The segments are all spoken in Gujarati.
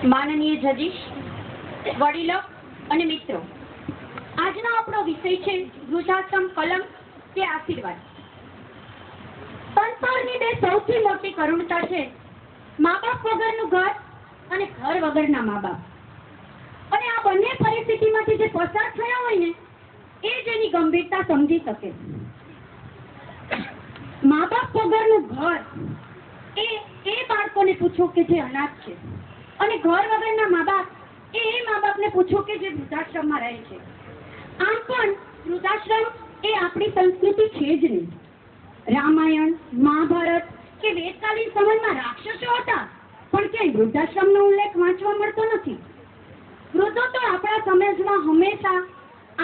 માનનીય જજીશ, વડીલો અને મિત્રો, આજનો આપણો વિષય છે વૃદ્ધાશ્રમ કલંક કે આશીર્વાદ. સંસારની બે સૌથી મોટી કરુણતા છે મા બાપ વગરનું ઘર અને ઘર વગરના મા બાપ. અને આ બંને પરિસ્થિતિમાંથી જે પસાર થયા હોય ને એ જ એની ગંભીરતા સમજી શકે. મા બાપ વગરનું ઘર એ બાળકોને પૂછો કે જે અનાથ છે, અને ઘર વગરના મા બાપ એ મા બાપને પૂછો કે જે વૃદ્ધાશ્રમમાં રહે છે. આમ પણ વૃદ્ધાશ્રમ એ આપણી સંસ્કૃતિ છે જ નહીં. રામાયણ, મહાભારત કે વેદકાલીન સમયમાં રાક્ષસો હતા, પણ ક્યાંય વૃદ્ધાશ્રમનો ઉલ્લેખ વાંચવા મળતો નથી. વૃદ્ધો તો આપણા સમાજમાં હંમેશા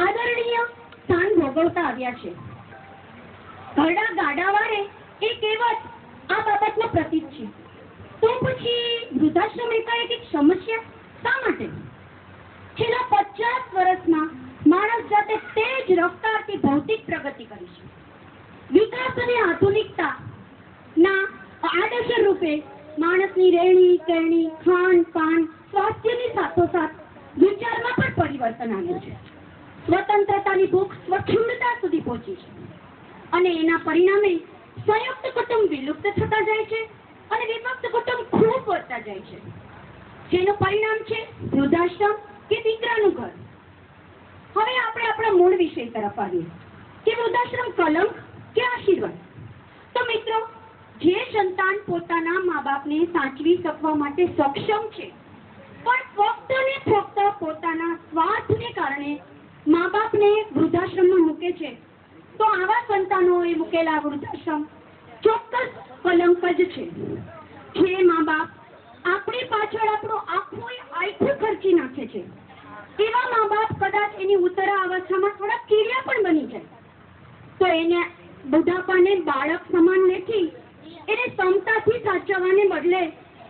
આદરણીય સ્થાન ભોગવતા આવ્યા છે. ઘરડા ગાડાવાળે એ કહેવત આ બાબતનો પ્રતીક છે. તો પછી વૃદ્ધાશ્રમ એકાએક એક સમસ્યા શા માટે? છેલ્લા 50 વર્ષમાં માણસ જાતે તે જ રફતારથી ભૌતિક પ્રગતિ કરી છે. વિકાસ અને આધુનિકતા ના આડઅસર રૂપે માણસની રહેણી કહેણી, ખાન પાન, સ્વાસ્થ્યની સાથોસાથ વિચારમાં પણ પરિવર્તન આવ્યું છે. સ્વતંત્રતાની ભૂખ સ્વચ્છંદતા સુધી પહોંચી છે, અને એના પરિણામે સંયુક્ત કુટુંબ વિલુપ્ત થતા જાય છે અને વિભક્ત કુટુંબ ખૂબ વધતા જાય છે, જેનું પરિણામ છે વૃદ્ધાશ્રમ કે દીકરાનું ઘર. હવે આપણે આપણા મૂળ વિષય તરફ આવીએ કે વૃદ્ધાશ્રમ કલંક કે આશીર્વાદ. તો મિત્રો, જે સંતાન પોતાના મા બાપને સાચવી શકવા માટે સક્ષમ છે, પણ ફક્ત ને ફક્ત પોતાના સ્વાર્થને કારણે મા બાપને વૃદ્ધાશ્રમમાં મૂકે છે, તો આવા સંતાનોએ મૂકેલા વૃદ્ધાશ્રમ ચોક્કસ કલંક જ છે. જે મા બાપ આપણી પાછળ આપણું આખું ખર્ચી નાખે છે, એવા મા બાપ કદાચ એની ઉત્તરા અવસ્થામાં થોડા કીડિયા પણ બની જાય, તો એને બુઢાપાને બાળક સમાન લેખી એને ક્ષમતાથી સાચવવાને બદલે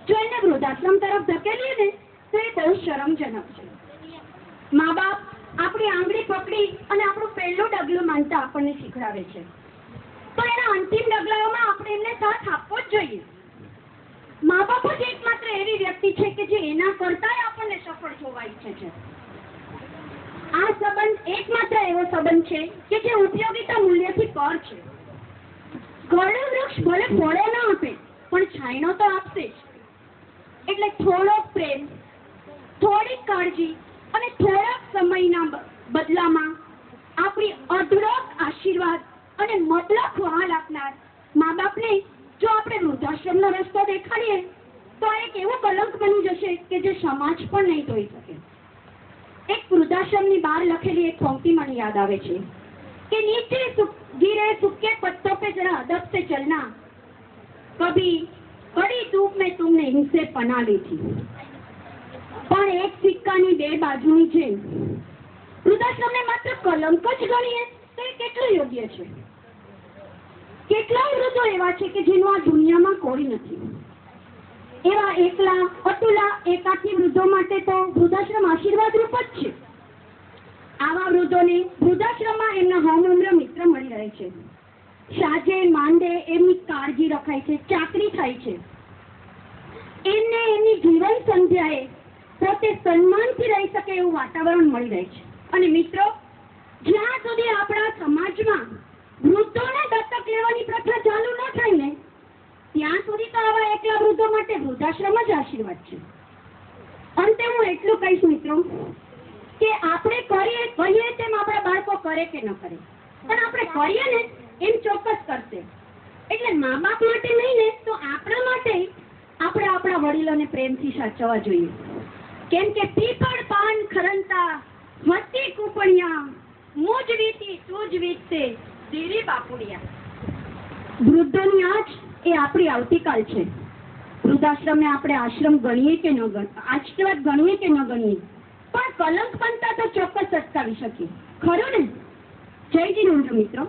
જો એને વૃદ્ધાશ્રમ તરફ ધકેલીએ ને તો એ બહુ શરમજનક છે. મા બાપ આપણી આંગળી પકડી અને આપણું પહેલું ડગલું માનતા આપણને શીખડાવે છે, તો એના અંતિમ ડગલાઓમાં આપણે એમને સાથ આપવો જ જોઈએ. મા બાપ જ એકમાત્ર એવી વ્યક્તિ છે કે જે એના કરતાંય આપણને સફળ જોવા ઈચ્છે છે. આ સંબંધ એકમાત્ર એવો સંબંધ છે કે જે ઉપયોગિતા મૂલ્યથી પર છે. ઘરડું વૃક્ષ ભલે ફળો ન આપે, પણ છાંયડો તો આપશે જ. એટલે થોડોક પ્રેમ, થોડીક કાળજી અને થોડાક સમયના બદલામાં આપણી અઢળક આશીર્વાદ અને મબલખ વહાલ આપનાર મા બાપને જો આપણે વૃદ્ધાશ્રમનો રસ્તો દેખાડીએ, તો એક એવું કલંક બની જશે કે જે સમાજ પણ નહીં ધોઈ શકે. એક વૃદ્ધાશ્રમની બહાર લખેલી એક પંક્તિ મને યાદ આવે છે કે નીચે गिरे सूखे पत्तों पे जरा अदब से चलना, कभी बड़ी धूप में तुमने इनसे पनाह ली थी. પણ એક સિક્કાની બે બાજુની જેમ વૃદ્ધાશ્રમને માત્ર કલંક જ ગણીએ તો એ કેટલું યોગ્ય છે? કેટલાય વૃદ્ધો એવા છે કે જેનું આ દુનિયામાં કોઈ નથી. એવા એકલા અતુલા એકાકી વૃદ્ધો માટે તો વૃદ્ધાશ્રમ આશીર્વાદ રૂપ જ છે. આવા વૃદ્ધોને વૃદ્ધાશ્રમમાં એમના હમઉમ્ર મિત્ર મળી રહે છે. સાંજે માંડે એમની કાળજી રખાય છે, ચાકરી થાય છે. એમને એમની જીવન સંધ્યાએ પોતે સન્માનથી રહી શકે એવું વાતાવરણ મળી રહે છે. અને મિત્રો, જ્યાં સુધી આપણા સમાજમાં વૃદ્ધોને દત્તક લેવાની પ્રથા ચાલુ ન થાય ને, ત્યાં સુધી તો આવા એકલા વૃદ્ધો માટે વૃદ્ધાશ્રમ જ આશીર્વાદ છે. અંતે હું એટલું કહીશ મિત્રો કે આપણે કહીએ તેમ આપણા બાળકો કરે કે ન કરે, પણ આપણે કરીએ ને એમ ચોક્કસ કરશે. એટલે મા બાપ માટે નહીં ને તો આપણા માટે આપણે આપણા વડીલોને પ્રેમથી સાચવવા જોઈએ. કેમ કે પીપળ પાન ખરંતા મસ્તી કુપણિયા મુજ વીતી તુજ વીતતે દેરી બાપુડિયા. વૃદ્ધોની આજ એ આપણી આવતીકાલ છે. વૃદ્ધાશ્રમને આપણે આશ્રમ ગણીએ કે ન ગણીએ, આશીર્વાદ ગણીએ કે ન ગણીએ, પણ કલંક બનતા તો ચોક્કસ અટકાવી શકીએ. ખરું ને? જય જીનેન્દ્ર મિત્રો.